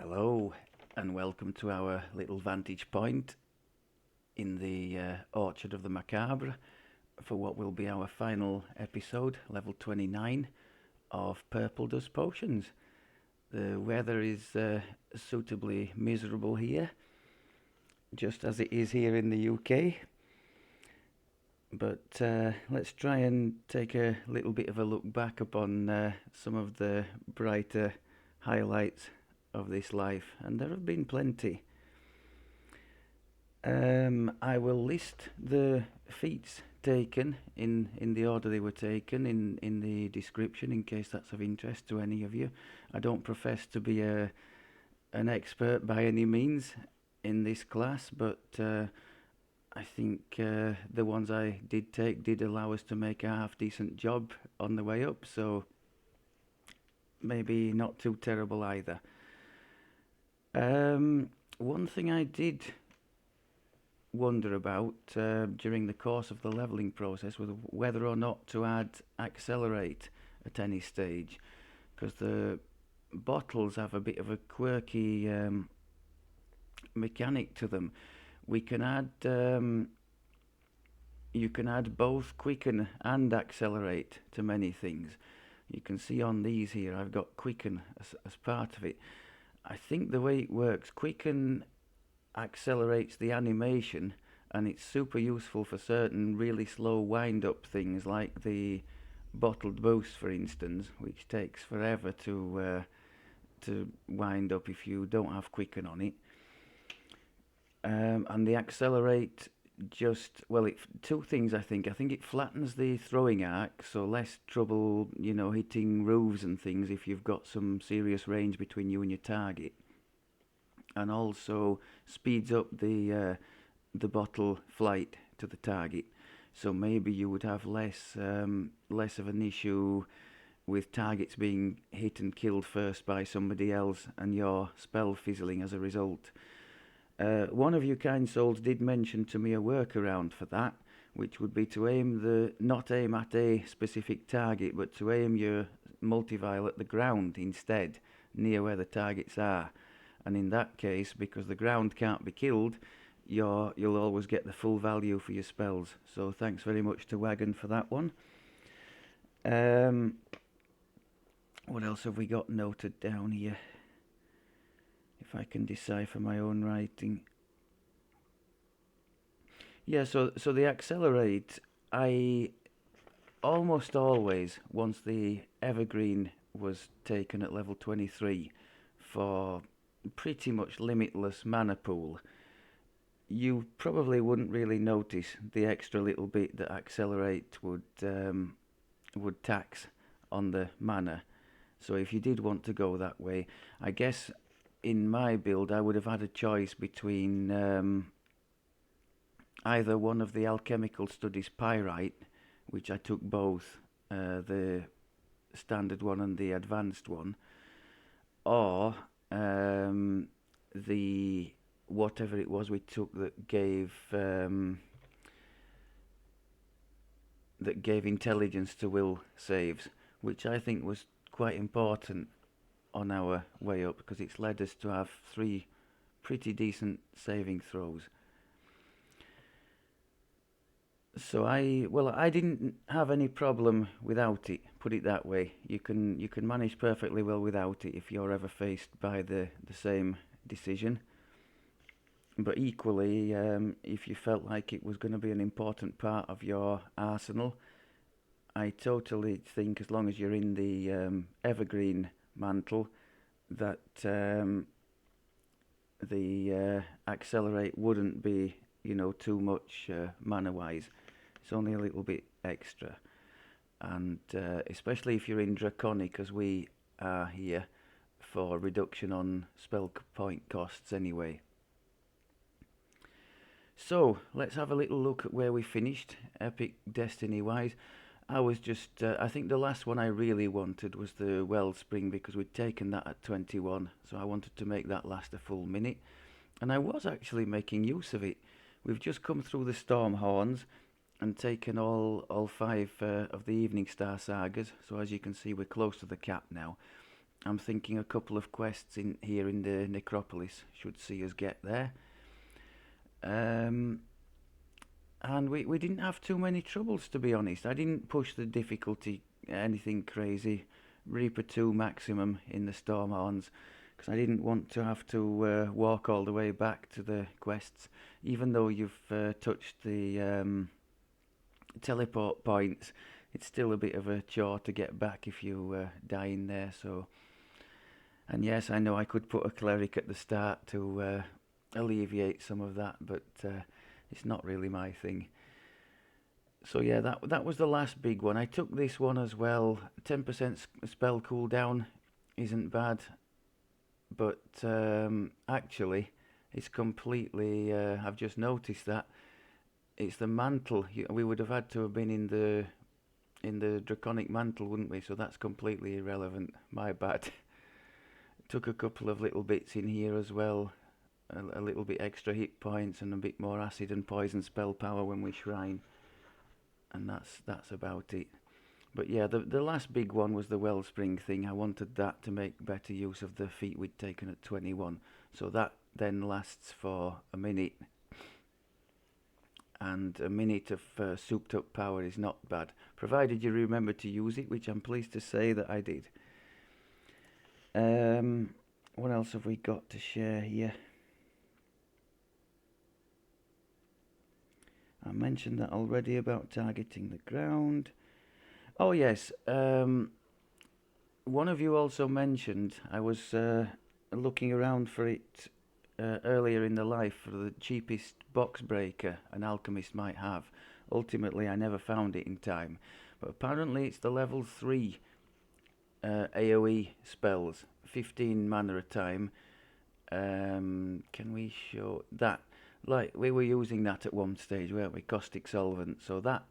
Hello, and welcome to our little vantage point in the Orchard of the Macabre for what will be our final episode, level 29 of Purple Dust Potions. The weather is suitably miserable here, just as it is here in the UK. But let's try and take a little bit of a look back upon some of the brighter highlights of this life, and there have been plenty. I will list the feats taken in the order they were taken in the description in case that's of interest to any of you. I don't profess to be an expert by any means in this class, but I think the ones I did take did allow us to make a half decent job on the way up, so maybe not too terrible either. One thing I did wonder about during the course of the leveling process was whether or not to add accelerate at any stage, because the bottles have a bit of a quirky mechanic to them. We can add you can add both quicken and accelerate to many things. You can see on these here I've got quicken as part of it. I think the way it works, quicken accelerates the animation, and it's super useful for certain really slow wind up things like the bottled boost, for instance, which takes forever to wind up if you don't have quicken on it. And the accelerate two things. I think it flattens the throwing arc, so less trouble hitting roofs and things if you've got some serious range between you and your target, and also speeds up the bottle flight to the target. So maybe you would have less of an issue with targets being hit and killed first by somebody else and your spell fizzling as a result. One of you kind souls did mention to me a workaround for that, which would be to not aim at a specific target, but to aim your multivial at the ground instead, near where the targets are. And in that case, because the ground can't be killed, you'll always get the full value for your spells. So thanks very much to Wagon for that one. What else have we got noted down here? If I can decipher my own writing. Yeah, so the accelerate, I almost always, once the evergreen was taken at level 23 for pretty much limitless mana pool, you probably wouldn't really notice the extra little bit that accelerate would tax on the mana. So if you did want to go that way, I guess in my build I would have had a choice between either one of the alchemical studies Pyrite, which I took both, the standard one and the advanced one, or the whatever it was we took that gave intelligence to will saves, which I think was quite important on our way up, because it's led us to have 3 pretty decent saving throws. So I didn't have any problem without it, put it that way. You can manage perfectly well without it if you're ever faced by the same decision. But equally, if you felt like it was going to be an important part of your arsenal, I totally think as long as you're in the evergreen mantle, that the accelerate wouldn't be too much mana wise. It's only a little bit extra, and especially if you're in draconic, as we are here, for reduction on spell point costs anyway. So let's have a little look at where we finished epic destiny wise. I think the last one I really wanted was the Wellspring, because we'd taken that at 21, so I wanted to make that last a full minute, and I was actually making use of it. We've just come through the Storm Horns and taken all 5 of the Evening Star sagas, so as you can see we're close to the cap now, I'm thinking a couple of quests in here in the necropolis should see us get there. Um, and we didn't have too many troubles, to be honest. I didn't push the difficulty anything crazy. Reaper 2 maximum in the Stormhorns, because I didn't want to have to walk all the way back to the quests, even though you've touched the teleport points. It's still a bit of a chore to get back if you die in there. So, and yes, I know I could put a cleric at the start to alleviate some of that, but it's not really my thing. So yeah, that was the last big one. I took this one as well. 10% spell cooldown isn't bad, but actually, it's completely. I've just noticed that it's the mantle. We would have had to have been in the draconic mantle, wouldn't we? So that's completely irrelevant. My bad. Took a couple of little bits in here as well. A little bit extra hit points and a bit more acid and poison spell power when we shrine, and that's about it. But yeah, the last big one was the Wellspring thing. I wanted that to make better use of the feat we'd taken at 21. So that then lasts for a minute, and a minute of souped up power is not bad, provided you remember to use it, which I'm pleased to say that I did. What else have we got to share here? I mentioned that already about targeting the ground. Oh yes, one of you also mentioned, I was looking around for it earlier in the life for the cheapest box breaker an alchemist might have. Ultimately, I never found it in time, but apparently it's the level 3 AoE spells, 15 mana a time. Can we show that? Like, we were using that at one stage, weren't we? Caustic Solvent. So that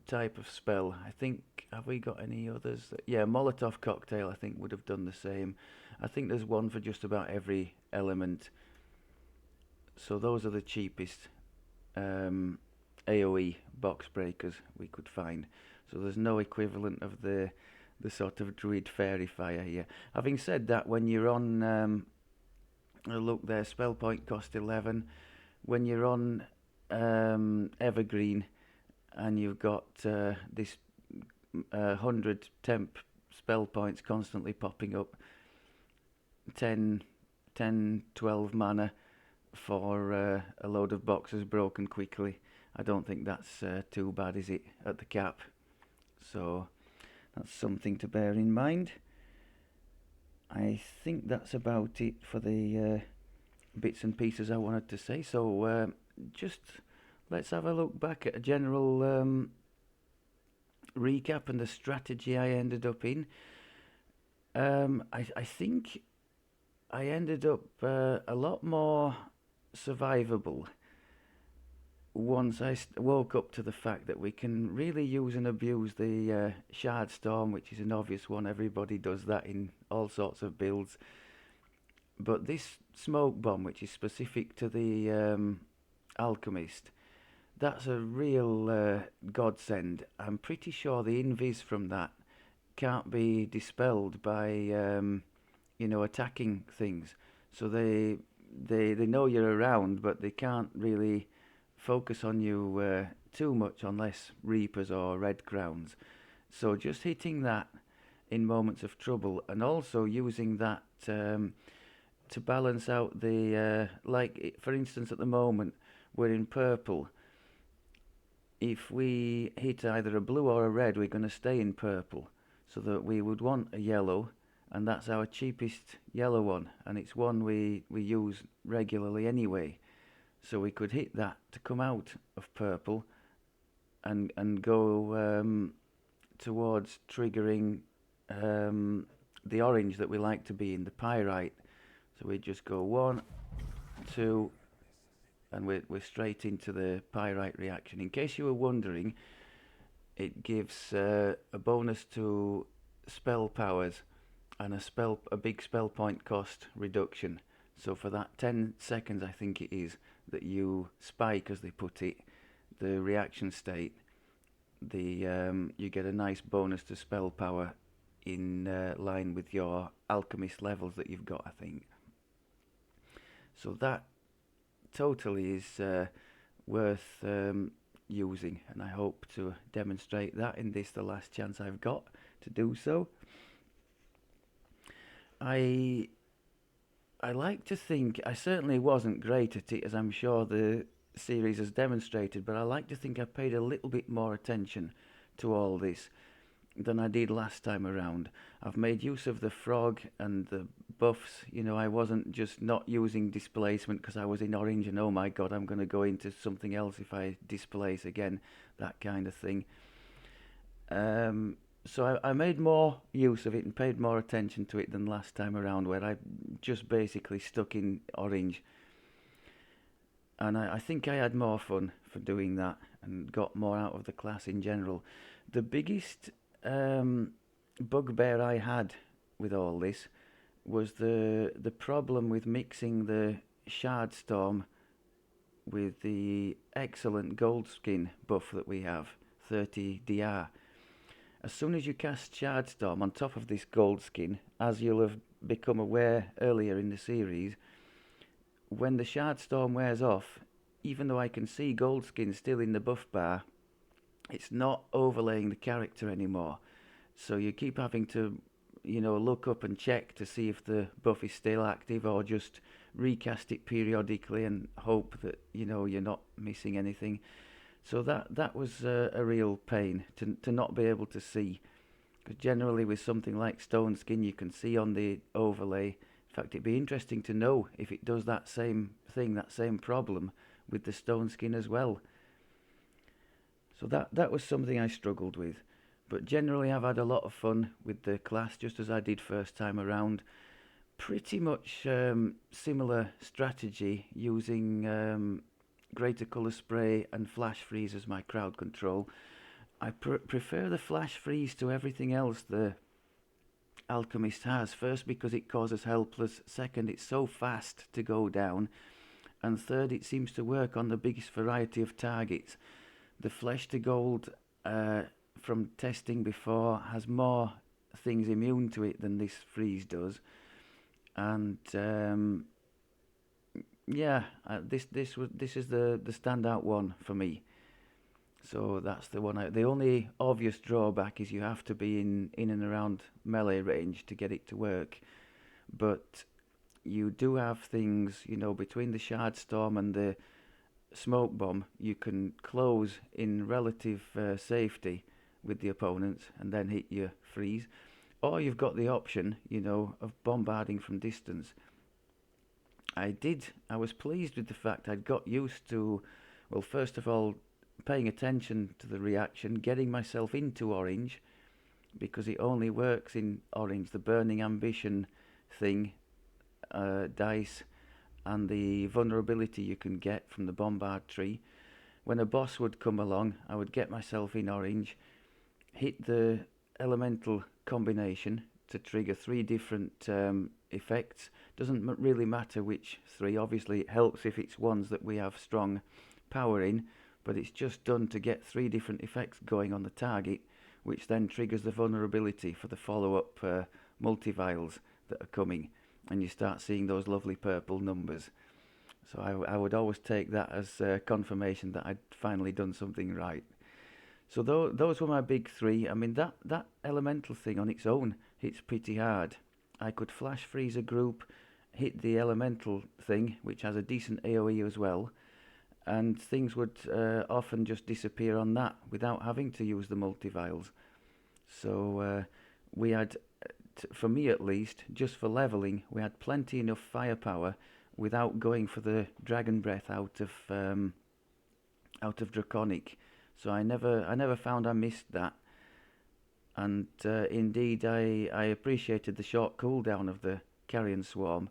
type of spell, I think, have we got any others? Yeah, Molotov Cocktail, I think, would have done the same. I think there's one for just about every element. So those are the cheapest AoE box breakers we could find. So there's no equivalent of the sort of Druid Fairy Fire here. Having said that, when you're on look there, spell point cost 11. When you're on Evergreen and you've got this 100 temp spell points constantly popping up, 10, 12 mana for a load of boxes broken quickly. I don't think that's too bad, is it, at the cap? So that's something to bear in mind. I think that's about it for the bits and pieces I wanted to say. So just let's have a look back at a general recap and the strategy I ended up in. I think I ended up a lot more survivable once I woke up to the fact that we can really use and abuse the Shard Storm, which is an obvious one. Everybody does that in all sorts of builds. But this Smoke Bomb, which is specific to the Alchemist, that's a real godsend. I'm pretty sure the invis from that can't be dispelled by attacking things. So they know you're around, but they can't really focus on you too much unless Reapers or Red Crowns. So just hitting that in moments of trouble, and also using that to balance out the for instance, at the moment we're in purple. If we hit either a blue or a red, we're going to stay in purple, so that we would want a yellow, and that's our cheapest yellow one, and it's one we use regularly anyway. So we could hit that to come out of purple and go towards triggering the orange that we like to be in, the Pyrite. So we just go 1, 2, and we're straight into the Pyrite reaction. In case you were wondering, it gives a bonus to spell powers and a big spell point cost reduction. So for that 10 seconds, I think it is, that you spike, as they put it, the reaction state, you get a nice bonus to spell power in line with your Alchemist levels that you've got, I think. So that totally is worth using, and I hope to demonstrate that in this, the last chance I've got to do so. I like to think I certainly wasn't great at it, as I'm sure the series has demonstrated, but I like to think I paid a little bit more attention to all this than I did last time around. I've made use of the frog and the buffs. I wasn't just not using displacement because I was in orange and oh my god, I'm going to go into something else if I displace again, that kind of thing. So I made more use of it and paid more attention to it than last time around, where I just basically stuck in orange. And I think I had more fun for doing that and got more out of the class in general. The biggest bugbear I had with all this was the problem with mixing the Shard Storm with the excellent gold skin buff that we have, 30 DR. As soon as you cast Shard Storm on top of this gold skin, as you'll have become aware earlier in the series, when the Shard Storm wears off, even though I can see gold skin still in the buff bar, it's not overlaying the character anymore. So you keep having to, look up and check to see if the buff is still active, or just recast it periodically and hope that, you're not missing anything. So that was a real pain to not be able to see. Because generally with something like Stone Skin, you can see on the overlay. In fact, it'd be interesting to know if it does that same thing, that same problem with the Stone Skin as well. So that was something I struggled with. But generally I've had a lot of fun with the class, just as I did first time around. Pretty much similar strategy, using Greater Colour Spray and Flash Freeze as my crowd control. I prefer the Flash Freeze to everything else the Alchemist has. First, because it causes helpless. Second, it's so fast to go down. And third, it seems to work on the biggest variety of targets. The Flesh to Gold, from testing before, has more things immune to it than this freeze does. And this is the standout one for me. So that's the one. The only obvious drawback is you have to be in and around melee range to get it to work. But you do have things, between the Shard Storm and the Smoke Bomb, you can close in relative safety with the opponents and then hit your freeze. Or you've got the option, of bombarding from distance. I was pleased with the fact I'd got used to, well, first of all, paying attention to the reaction, getting myself into orange, because it only works in orange. The Burning Ambition thing, dice, and the vulnerability you can get from the Bombard tree. When a boss would come along, I would get myself in orange, hit the elemental combination to trigger 3 different effects. Doesn't really matter which 3. Obviously it helps if it's ones that we have strong power in, but it's just done to get 3 different effects going on the target, which then triggers the vulnerability for the follow-up multi-vials that are coming, and you start seeing those lovely purple numbers. So I would always take that as confirmation that I'd finally done something right. So those were my big 3. I mean, that elemental thing on its own hits pretty hard. I could flash freeze a group, hit the elemental thing, which has a decent AoE as well, and things would often just disappear on that without having to use the multi-vials. So we had, for me at least, just for leveling, we had plenty enough firepower without going for the Dragon Breath out of Draconic. So I never found I missed that. And indeed, I appreciated the short cooldown of the Carrion Swarm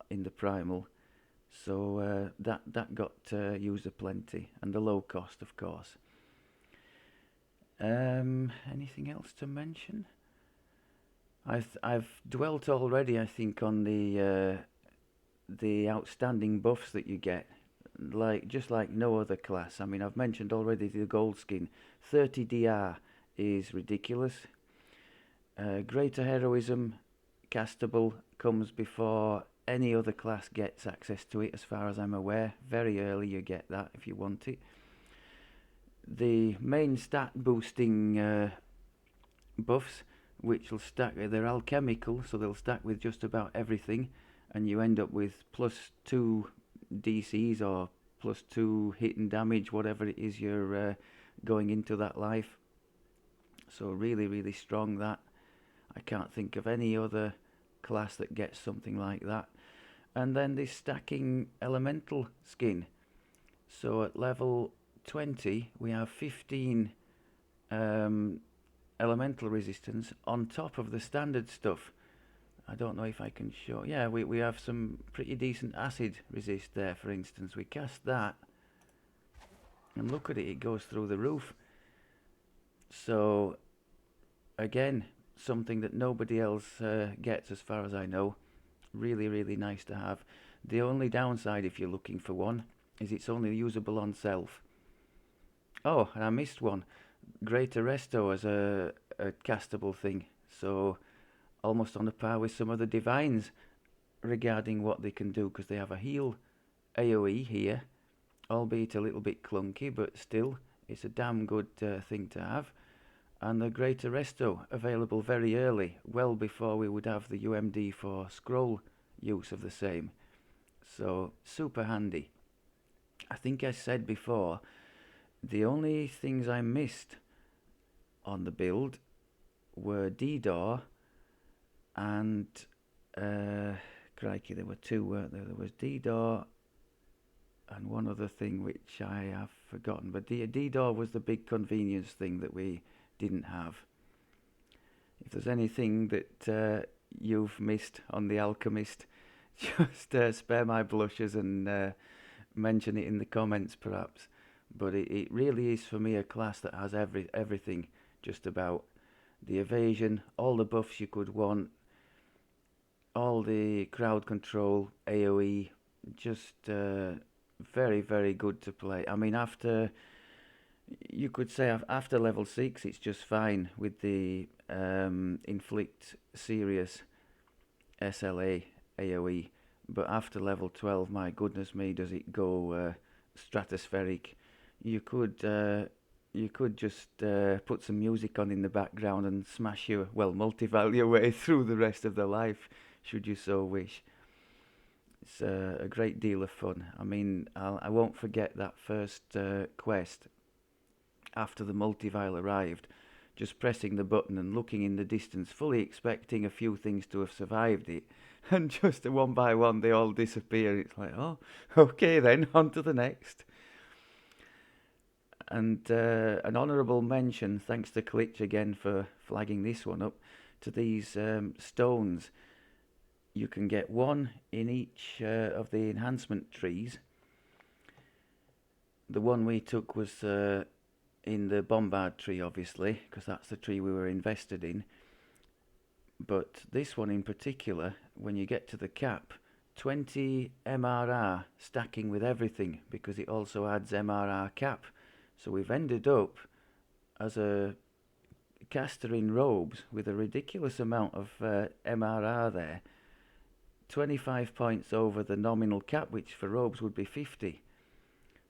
in the Primal. So that got used aplenty, and the low cost, of course. Anything else to mention? I've dwelt already, I think, on the outstanding buffs that you get, just like no other class. I mean, I've mentioned already the gold skin. 30 DR is ridiculous. Greater Heroism, castable, comes before any other class gets access to it, as far as I'm aware. Very early you get that if you want it. The main stat boosting buffs, which will stack, they're alchemical, so they'll stack with just about everything, and you end up with +2 DCs or +2 hit and damage, whatever it is you're going into that life. So really, really strong that. I can't think of any other class that gets something like that. And then this stacking elemental skin. So at level 20 we have 15 elemental resistance on top of the standard stuff. I don't know if I can show. Yeah, we have some pretty decent acid resist there, for instance. We cast that and look at it, it goes through the roof. So again, something that nobody else gets as far as I know. Really, really nice to have. The only downside, if you're looking for one, is it's only usable on self. Oh, and I missed one. Greater Resto as a castable thing. So almost on a par with some of the Divines regarding what they can do, because they have a heal AoE here, albeit a little bit clunky, but still it's a damn good thing to have. And the Greater Resto available very early, well before we would have the UMD for scroll use of the same. So super handy. I think I said before, the only things I missed on the build were DDO and crikey, there were two, weren't there? There was DDO and one other thing which I have forgotten, but DDO was the big convenience thing that we didn't have. If there's anything that you've missed on the Alchemist, just spare my blushes and mention it in the comments perhaps. But it really is for me a class that has everything just about. The evasion, all the buffs you could want, all the crowd control, AoE, just very, very good to play. I mean, you could say after level 6 it's just fine with the inflict serious SLA AoE, but after level 12, my goodness me, does it go stratospheric. You could just put some music on in the background and smash your, well, multi-val your way through the rest of the life, should you so wish. It's a great deal of fun. I mean, I won't forget that first quest after the multi-vial arrived, just pressing the button and looking in the distance, fully expecting a few things to have survived it, and just one by one they all disappear. It's like, oh, okay then, on to the next. And an honourable mention, thanks to Klitsch again for flagging this one up, to these stones. You can get one in each of the enhancement trees. The one we took was in the Bombard tree, obviously, because that's the tree we were invested in. But this one in particular, when you get to the cap, 20 MRR stacking with everything, because it also adds MRR cap. So we've ended up as a caster in robes with a ridiculous amount of MRR there. 25 points over the nominal cap, which for robes would be 50.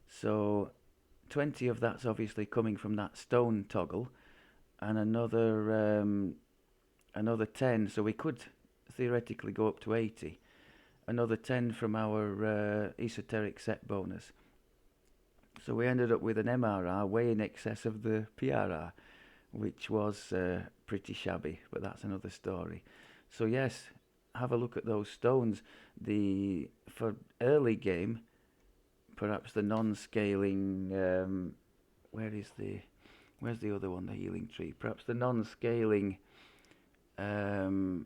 So 20 of that's obviously coming from that stone toggle, and another 10, so we could theoretically go up to 80. Another 10 from our esoteric set bonus. So we ended up with an MRR way in excess of the PRR, which was pretty shabby, but that's another story. So yes, have a look at those stones. For early game, perhaps the non-scaling, where's the other one, the healing tree? Perhaps the non-scaling 20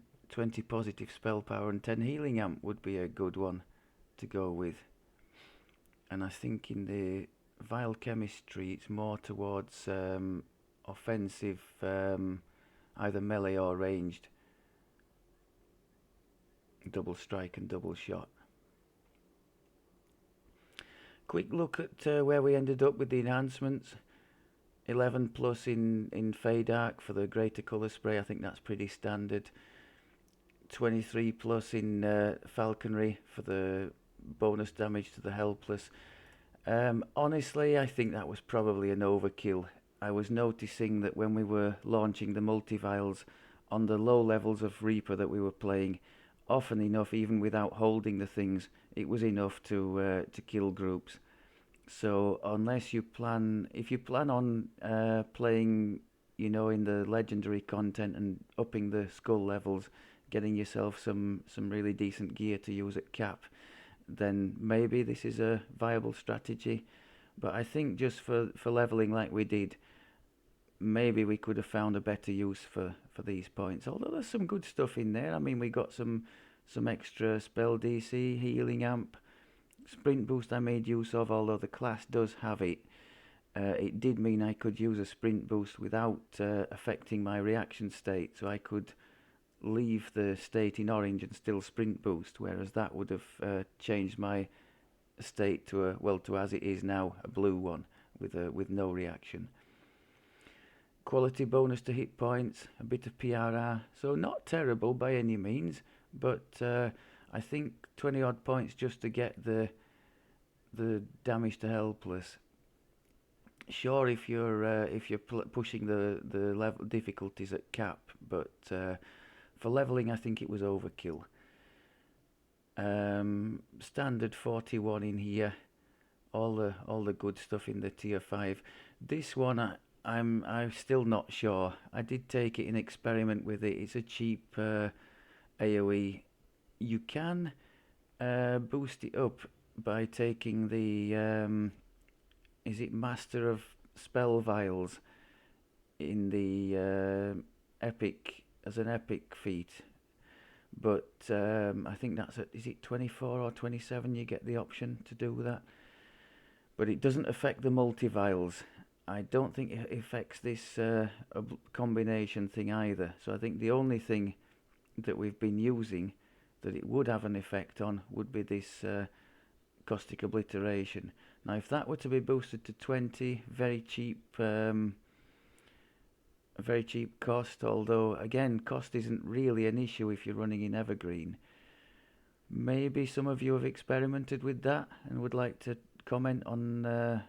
positive spell power and 10 healing amp would be a good one to go with. And I think in the Vile Chemistry it's more towards offensive, either melee or ranged, double strike and double shot. Quick look at where we ended up with the enhancements. 11 plus in Fade Arc for the greater colour spray. I think that's pretty standard. 23 plus in Falconry for the bonus damage to the helpless. Honestly, I think that was probably an overkill. I was noticing that when we were launching the multivials on the low levels of Reaper that we were playing, often enough, even without holding the things, it was enough to kill groups. So unless you plan, if you plan on playing, you know, in the legendary content and upping the skull levels, getting yourself some really decent gear to use at cap, then maybe this is a viable strategy. But I think just for leveling like we did, maybe we could have found a better use for these points. Although there's some good stuff in there. I mean, we got some extra spell DC, healing amp, sprint boost I made use of, although the class does have it. It did mean I could use a sprint boost without affecting my reaction state, so I could leave the state in orange and still sprint boost, whereas that would have changed my state to to as it is now, a blue one with no reaction. Quality bonus to hit points, a bit of PRR, so not terrible by any means, but I think 20 odd points just to get the damage to helpless. Sure, if you're pushing the level difficulties at cap, but for leveling, I think it was overkill. Standard 41 in here, all the good stuff in the tier 5. This one I'm still not sure. I did take it in experiment with it. It's a cheap AoE. You can boost it up by taking the is it Master of Spell Vials in the epic as an epic feat, but I think that's is it 24 or 27 you get the option to do that, but it doesn't affect the multi-vials. I don't think it affects this combination thing either, so I think the only thing that we've been using that it would have an effect on would be this caustic obliteration. Now if that were to be boosted to 20, very cheap a very cheap cost, although again cost isn't really an issue if you're running in Evergreen. Maybe some of you have experimented with that and would like to comment on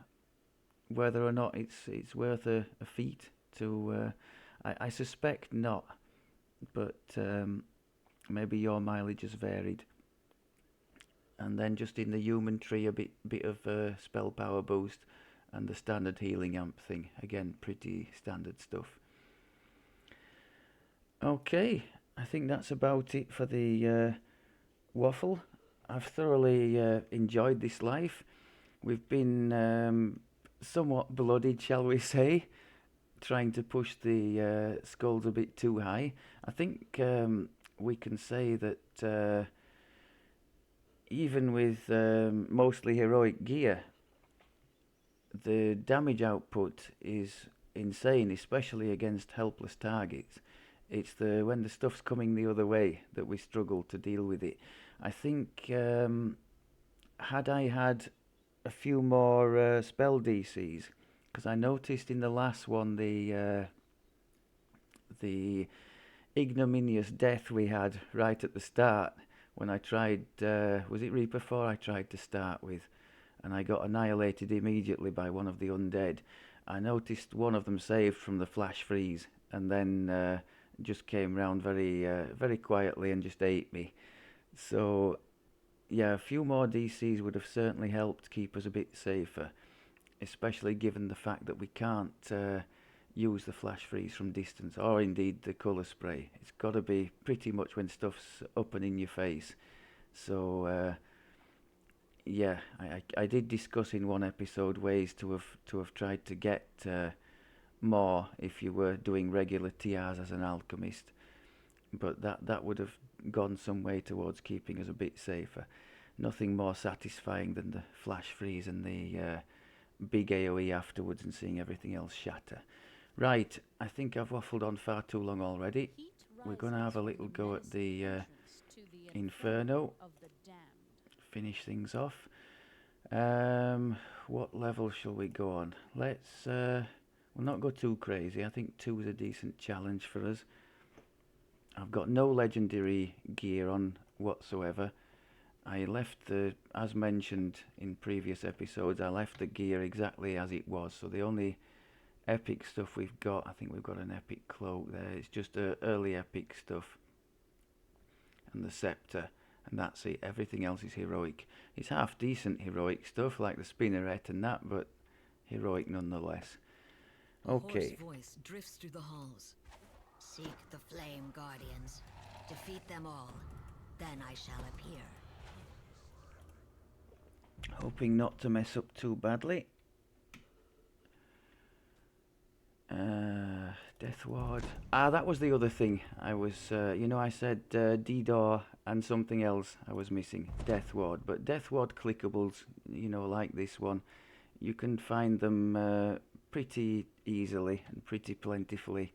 whether or not it's worth a feat to I suspect not, but maybe your mileage has varied. And then just in the human tree a bit of spell power boost and the standard healing amp thing, again pretty standard stuff. Okay, I think that's about it for the waffle. I've thoroughly enjoyed this life. We've been somewhat bloodied, shall we say, trying to push the skulls a bit too high. I think we can say that even with mostly heroic gear, the damage output is insane, especially against helpless targets. It's when the stuff's coming the other way that we struggle to deal with it. I think had I had a few more spell DCs, because I noticed in the last one the ignominious death we had right at the start when I tried, was it Reaper 4 I tried to start with, and I got annihilated immediately by one of the undead. I noticed one of them saved from the flash freeze and then just came round very quietly and just ate me. So yeah, a few more DCs would have certainly helped keep us a bit safer, especially given the fact that we can't use the flash freeze from distance, or indeed the colour spray. It's got to be pretty much when stuff's up and in your face. So yeah, I did discuss in one episode ways to have tried to get more if you were doing regular TRs as an alchemist, but that would have gone some way towards keeping us a bit safer. Nothing more satisfying than the flash freeze and the big AoE afterwards and seeing everything else shatter. Right, I think I've waffled on far too long already. We're going to have a little go at the Inferno. Finish things off. What level shall we go on? We'll not go too crazy. I think 2 is a decent challenge for us. I've got no legendary gear on whatsoever. I left as mentioned in previous episodes, I left the gear exactly as it was. So the only epic stuff we've got, I think we've got an epic cloak there. It's just early epic stuff. And the scepter. And that's it. Everything else is heroic. It's half decent heroic stuff like the spinneret and that, but heroic nonetheless. Okay. A hoarse voice drifts through the halls. Seek the flame guardians. Defeat them all. Then I shall appear. Hoping not to mess up too badly. Death Ward. That was the other thing. I was, I said DDO and something else I was missing. Death Ward. But Death Ward clickables, like this one, you can find them pretty easily and pretty plentifully.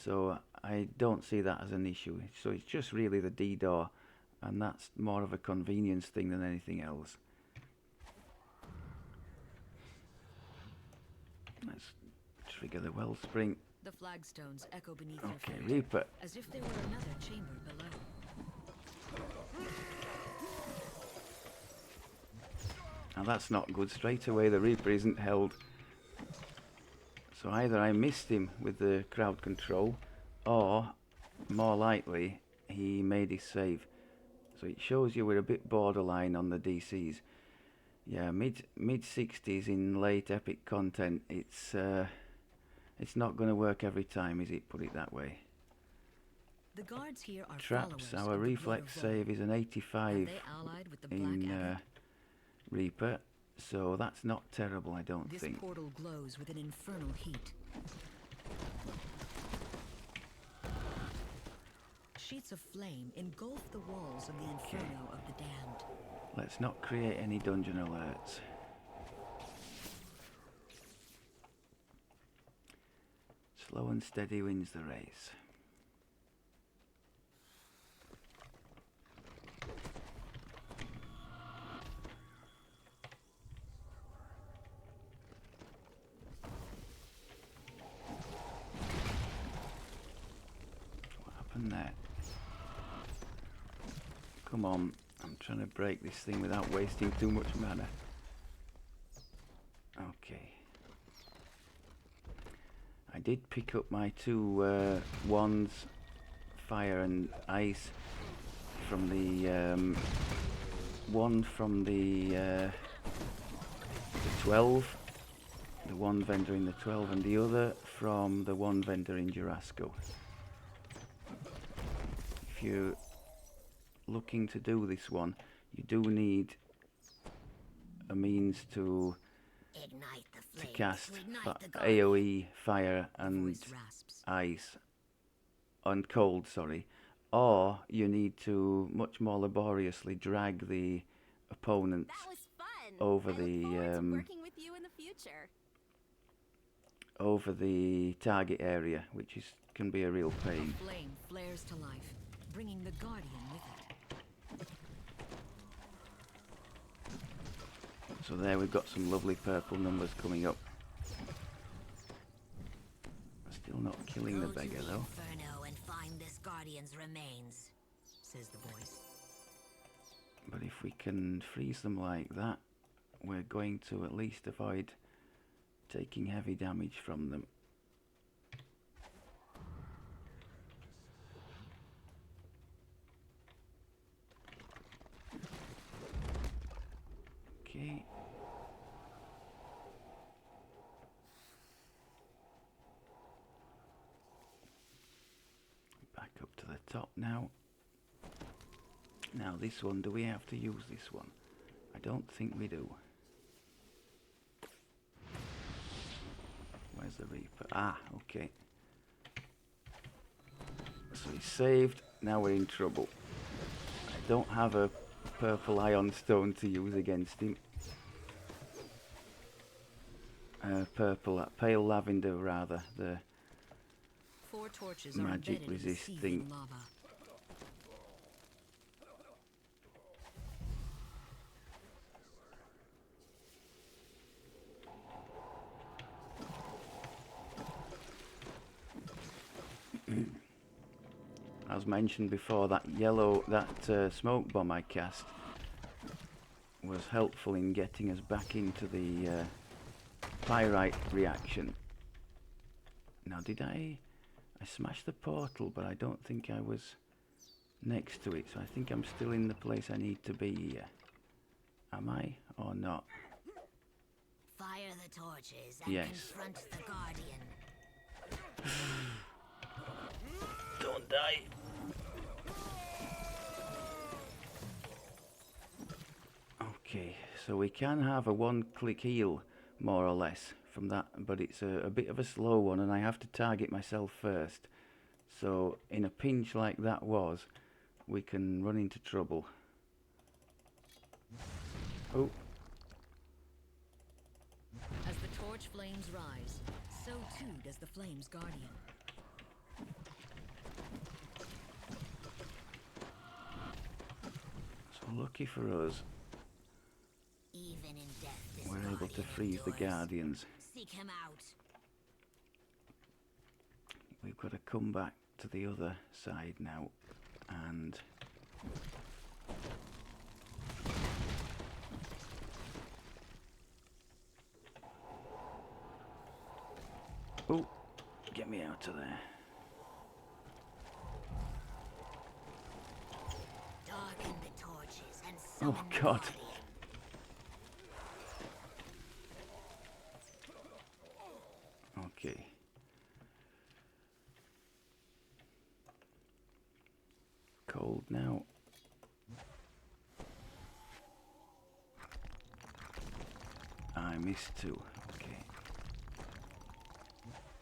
So I don't see that as an issue. So it's just really the DDO, and that's more of a convenience thing than anything else. Let's trigger the Wellspring. The flagstones echo beneath Okay, your feet, Reaper. as if they were another chamber below. Now that's not good. Straight away the Reaper isn't held. So either I missed him with the crowd control, or more likely he made his save. So it shows you we're a bit borderline on the DCs. Yeah, mid 60s in late epic content. It's not going to work every time, is it? Put it that way. The guards here are Traps. followers Our of the reflex Blood of save is an 85 Are they allied with the Black in Abbot? Reaper, so that's not terrible, I don't This think. portal glows with an infernal heat. Sheets of flame engulf the walls of the Inferno of the Damned. Let's not create any dungeon alerts. Slow and steady wins the race. What happened there? Come on, I'm trying to break this thing without wasting too much mana. Okay. I did pick up my 2 wands, fire and ice, from the one from the 12, the one vendor in the 12, and the other from the one vendor in Jurasco. If you're looking to do this one, you do need a means to cast AoE, fire and ice, and cold, sorry, or you need to much more laboriously drag the opponents over over the target area, which can be a real pain. The flame flares to life, bringing the Guardian with it. So there we've got some lovely purple numbers coming up. Still not killing the beggar though. Inferno and find this Guardian's remains, says the voice. But if we can freeze them like that, we're going to at least avoid taking heavy damage from them. Okay. Back up to the top now. Now this one, do we have to use this one? I don't think we do. Where's the Reaper? Ah, okay. So he's saved, now we're in trouble. I don't have a purple ion stone to use against him. Pale lavender rather, the 4 torches magic are resist in thing. lava. as mentioned before, that smoke bomb I cast was helpful in getting us back into the Pyrite reaction. Now, did I smashed the portal, but I don't think I was next to it, so I think I'm still in the place I need to be here. Am I or not? Fire the torches and yes. confront the Guardian. Don't die. Okay, so we can have a one-click heal, more or less, from that, but it's a bit of a slow one, and I have to target myself first. So, in a pinch like that was, we can run into trouble. Oh. As the torch flames rise, so too does the Flame's Guardian. So lucky for us, even in death, we're able to freeze the Guardians. Seek him out. We've got to come back to the other side now, and oh, get me out of there. Darken the torches and summon Oh God. Okay. Cold now. I missed two. Okay.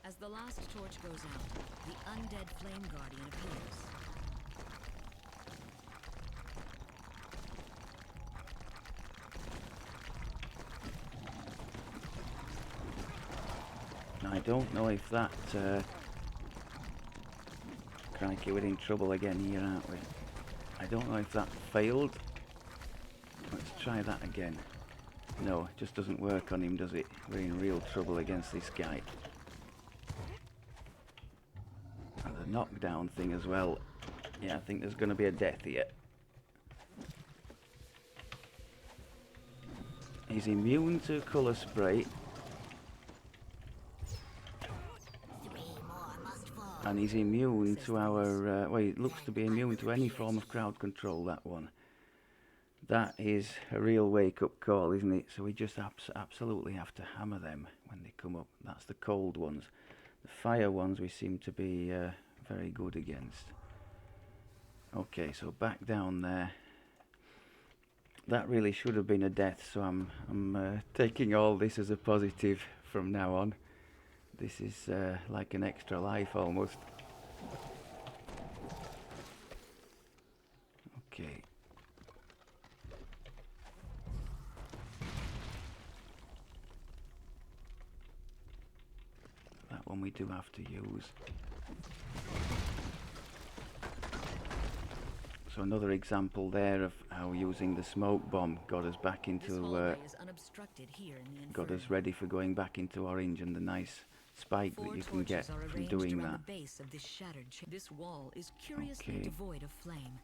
As the last torch goes out, the undead Flame Guardian appears. I don't know if that... Crikey, we're in trouble again here, aren't we? I don't know if that failed. Let's try that again. No, it just doesn't work on him, does it? We're in real trouble against this guy. And the knockdown thing as well. Yeah, I think there's going to be a death here. He's immune to colour spray. And he's immune to our... well, it looks to be immune to any form of crowd control, that one. That is a real wake-up call, isn't it? So we just absolutely have to hammer them when they come up. That's the cold ones. The fire ones we seem to be very good against. Okay, so back down there. That really should have been a death, so I'm taking all this as a positive from now on. This is like an extra life almost. Okay. That one we do have to use. So another example there of how using the smoke bomb got us back into... got us ready for going back into orange, and the nice spike that you can get from doing that. This wall is curiously devoid of flame.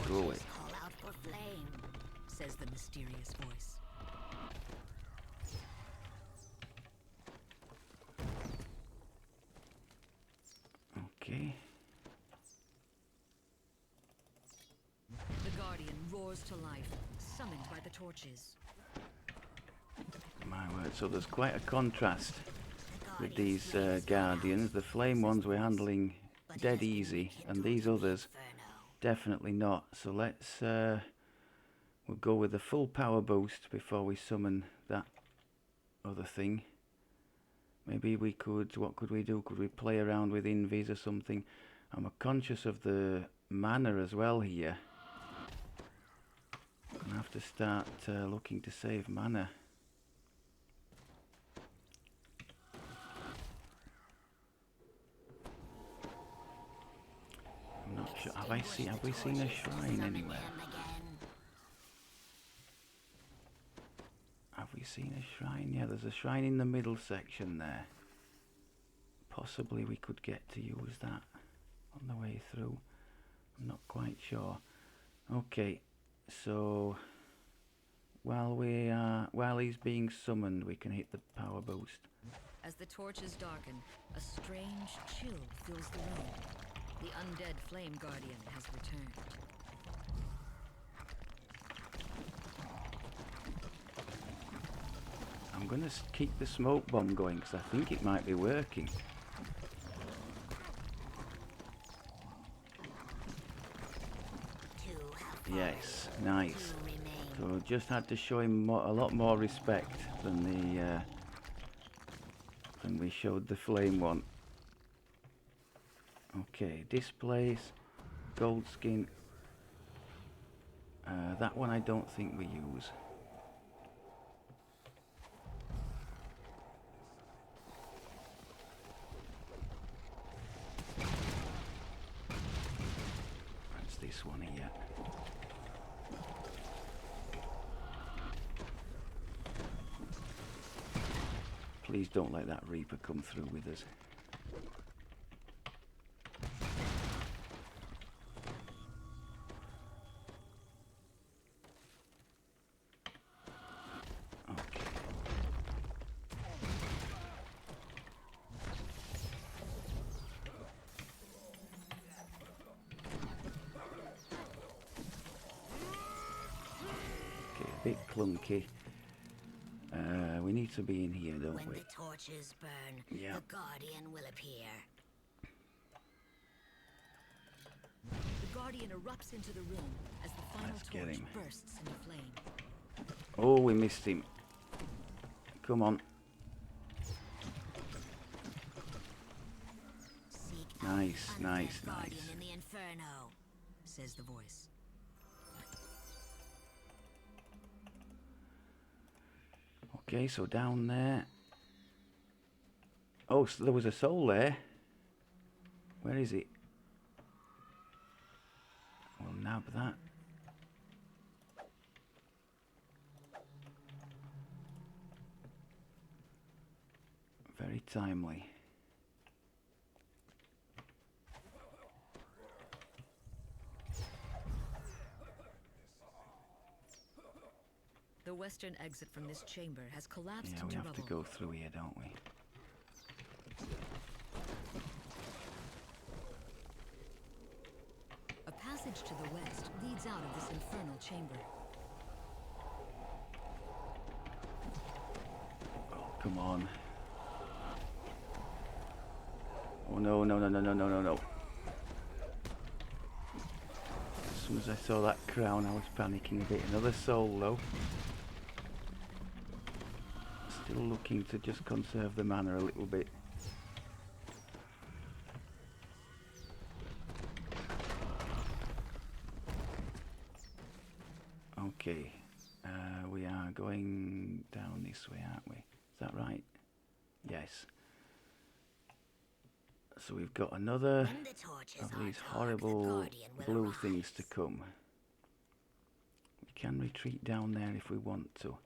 Go away. Call out for flame, says the mysterious voice. Okay. The Guardian roars to life, summoned by the torches. My word, so there's quite a contrast with these Guardians. The flame ones we're handling dead easy, and these others definitely not. So let's we'll go with the full power boost before we summon that other thing. Maybe we could, what could we do? Could we play around with invis or something? I'm conscious of the mana as well here. I'm gonna have to start looking to save mana. I'm not sure. Have we seen a shrine anywhere? seen a shrine? Yeah, there's a shrine in the middle section there. Possibly we could get to use that on the way through. I'm not quite sure. Okay, so while he's being summoned, we can hit the power boost. As the torches darken, a strange chill fills the room. The undead flame guardian has returned. I'm gonna keep the smoke bomb going because I think it might be working. Yes, nice. So just had to show him a lot more respect than we showed the flame one. Okay, displace, gold skin. That one I don't think we use. That's this one here. Please don't let that Reaper come through with us. Bit clunky. We need to be in here, don't we? When the torches burn, yeah. The guardian will appear. The guardian erupts into the room as the final torch bursts into flame. Oh, we missed him. Come on. Seek nice, nice, guardian nice. In the Inferno, says the voice. Okay, so down there. Oh, so there was a soul there. Where is it? We'll nab that. Very timely. The western exit from this chamber has collapsed into Yeah, we have rubble. to go through here, don't we? A passage to the west leads out of this infernal chamber. Oh, come on. Oh, no, no, no, no, no, no, no, no. As soon as I saw that crown, I was panicking a bit. Another soul, though. Still looking to just conserve the mana a little bit. Okay, we are going down this way, aren't we? Is that right? Yes. So we've got another of these horrible blue things to come. We can retreat down there if we want to.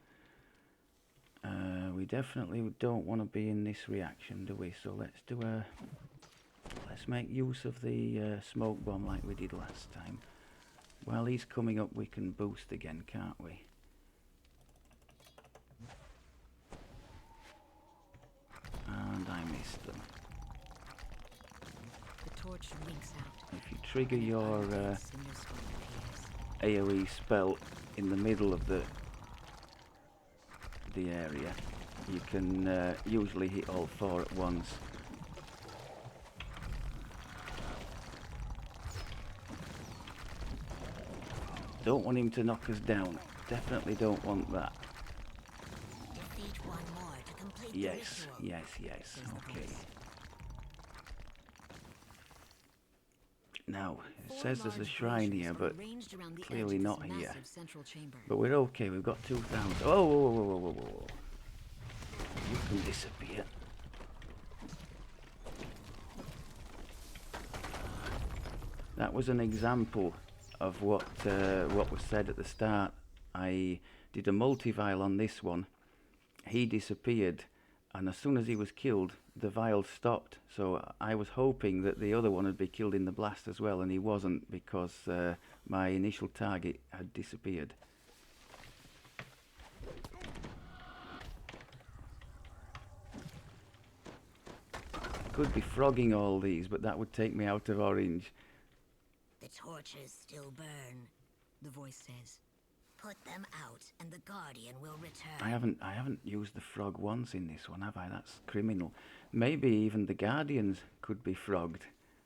We definitely don't want to be in this reaction, do we? So let's make use of the smoke bomb like we did last time. While he's coming up, we can boost again, can't we? And I missed them. The torch winks out. If you trigger your AoE spell in the middle of the area, you can usually hit all four at once. Don't want him to knock us down. Definitely don't want that. Defeat one more to complete Yes, the ritual. yes. Okay. Now, it says there's a shrine here, but clearly not here. But we're okay, we've got 2,000. Oh, whoa. You can disappear. That was an example of what was said at the start. I did a multi-vial on this one, he disappeared, and as soon as he was killed, the vial stopped. So I was hoping that the other one would be killed in the blast as well, and he wasn't, because my initial target had disappeared. Could be frogging all these, but that would take me out of orange. The torches still burn, the voice says. Put them out, and the Guardian will return. I haven't used the frog once in this one, have I? That's criminal. Maybe even the Guardians could be frogged.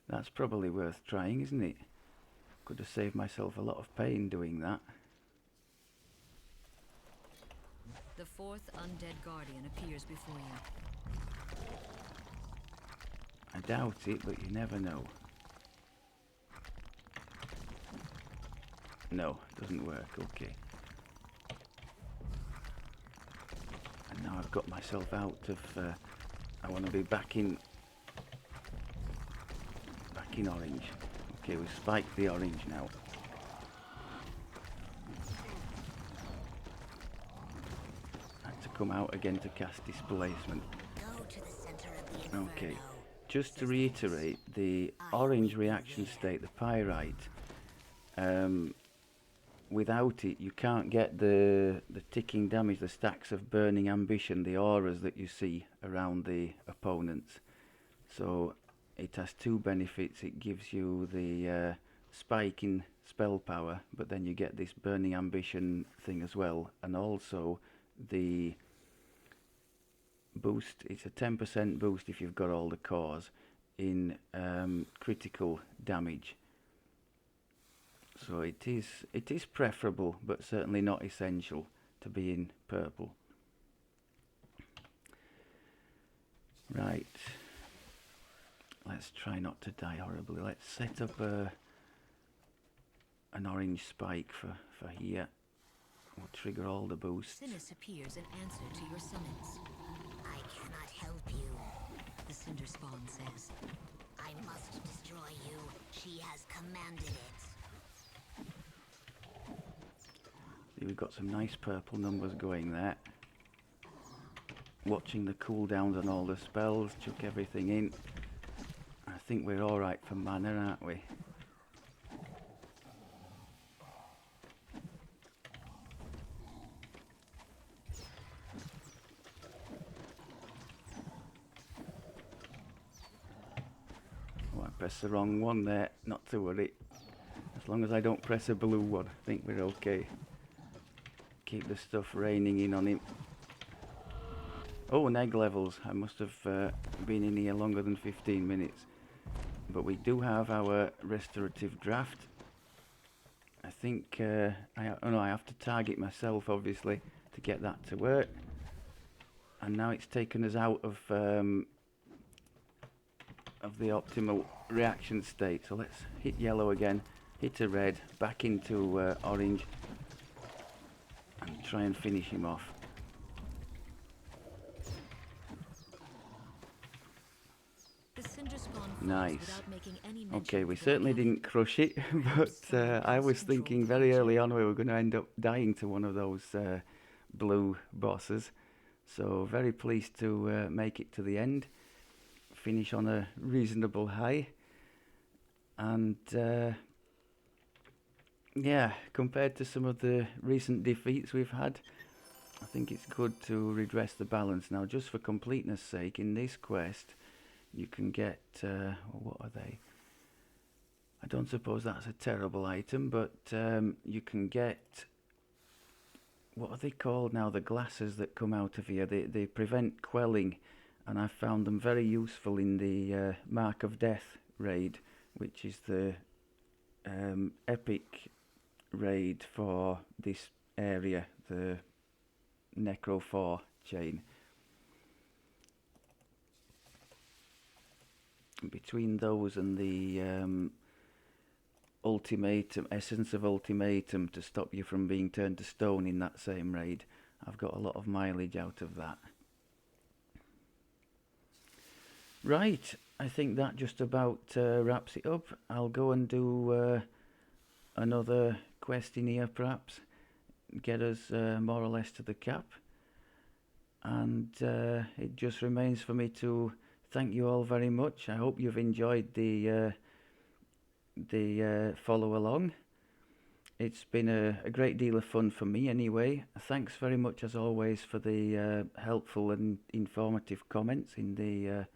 That's probably worth trying, isn't it? Could have saved myself a lot of pain doing that. The fourth undead Guardian appears before you. I doubt it, but you never know. No, it doesn't work. Okay. And now I've got myself out of... I want to be back in orange. Okay, we've spiked the orange now. I have to come out again to cast displacement. Go to the center of the Inferno. Okay. Just to reiterate, the orange reaction state, the Pyrite, without it you can't get the ticking damage, the stacks of burning ambition, the auras that you see around the opponents. So it has two benefits. It gives you the spike in spell power, but then you get this burning ambition thing as well, and also the boost. It's a 10% boost if you've got all the cores in critical damage. So it is preferable, but certainly not essential to be in purple. Right. Let's try not to die horribly. Let's set up an orange spike for here. We'll trigger all the boosts. Sinus appears in answer to your summons. I cannot help you, the Cinder Spawn says. I must destroy you. She has commanded it. See, we've got some nice purple numbers going there. Watching the cooldowns on all the spells, chuck everything in. I think we're alright for mana, aren't we? Oh, I pressed the wrong one there, not to worry. As long as I don't press a blue one, I think we're okay. Keep the stuff raining in on him. Oh, neg levels. I must have been in here longer than 15 minutes. But we do have our restorative draft. I think I have to target myself, obviously, to get that to work. And now it's taken us out of the optimal reaction state. So let's hit yellow again, hit a red, back into orange, and try and finish him off. Nice. Okay, we certainly didn't crush it, but I was thinking very early on we were going to end up dying to one of those blue bosses. So very pleased to make it to the end, finish on a reasonable high, and yeah, compared to some of the recent defeats we've had, I think it's good to redress the balance. Now, just for completeness sake, in this quest you can get, what are they? I don't suppose that's a terrible item, but you can get, what are they called now? The glasses that come out of here. They prevent quelling, and I found them very useful in the Mark of Death raid, which is the epic raid for this area, the Necro 4 chain. Between those and the ultimatum, essence of ultimatum to stop you from being turned to stone in that same raid, I've got a lot of mileage out of that. Right, I think that just about wraps it up. I'll go and do another quest in here perhaps, get us more or less to the cap, And it just remains for me to thank you all very much. I hope you've enjoyed the follow along. It's been a great deal of fun for me anyway. Thanks very much as always for the helpful and informative comments in the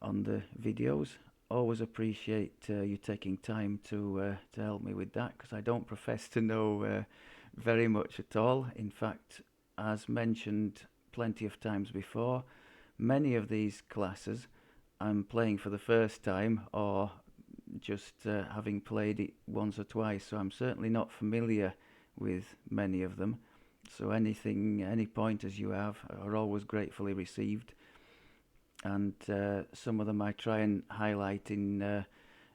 on the videos. Always appreciate you taking time to help me with that, because I don't profess to know very much at all. In fact, as mentioned plenty of times before, many of these classes I'm playing for the first time, or just having played it once or twice, so I'm certainly not familiar with many of them. So any pointers you have are always gratefully received, and some of them I try and highlight in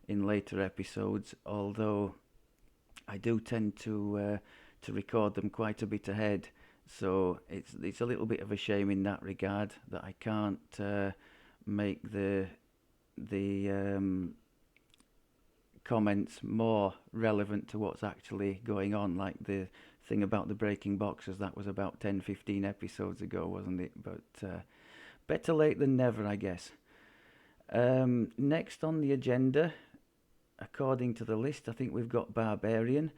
later episodes, although I do tend to record them quite a bit ahead, so it's a little bit of a shame in that regard that I can't make the comments more relevant to what's actually going on, like the thing about the breaking boxes. That was about 10-15 episodes ago, wasn't it? But better late than never, I guess. Next on the agenda, according to the list, I think we've got Barbarian.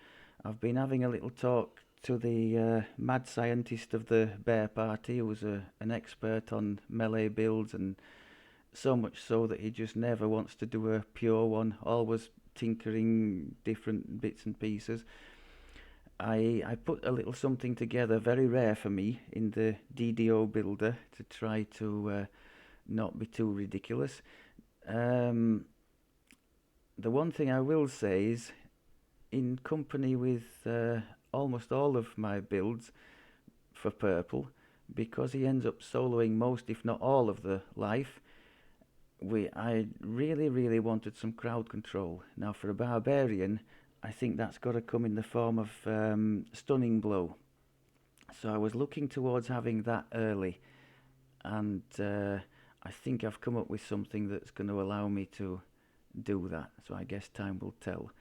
I've been having a little talk to the mad scientist of the bear party, who was an expert on melee builds, and so much so that he just never wants to do a pure one, always tinkering different bits and pieces. I put a little something together, very rare for me, in the DDO builder to try to not be too ridiculous. The one thing I will say is, in company with almost all of my builds for purple, because he ends up soloing most, if not all, of the life, I really wanted some crowd control. Now for a barbarian, I think that's got to come in the form of stunning blow. So I was looking towards having that early, and I think I've come up with something that's going to allow me to do that. So I guess time will tell.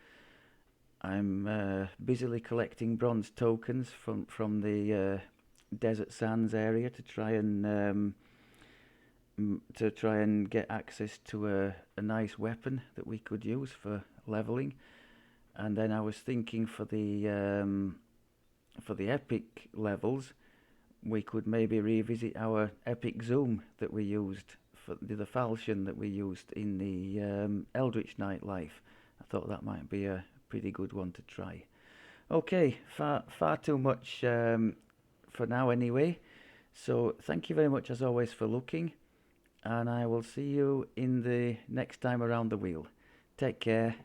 I'm busily collecting bronze tokens from the Desert Sands area to try and get access to a nice weapon that we could use for leveling. And then I was thinking for the epic levels, we could maybe revisit our epic zoom that we used for the falchion that we used in the Eldritch Night Life. I thought that might be a pretty good one to try. Okay, far too much for now anyway. So thank you very much as always for looking, and I will see you in the next time around the wheel. Take care.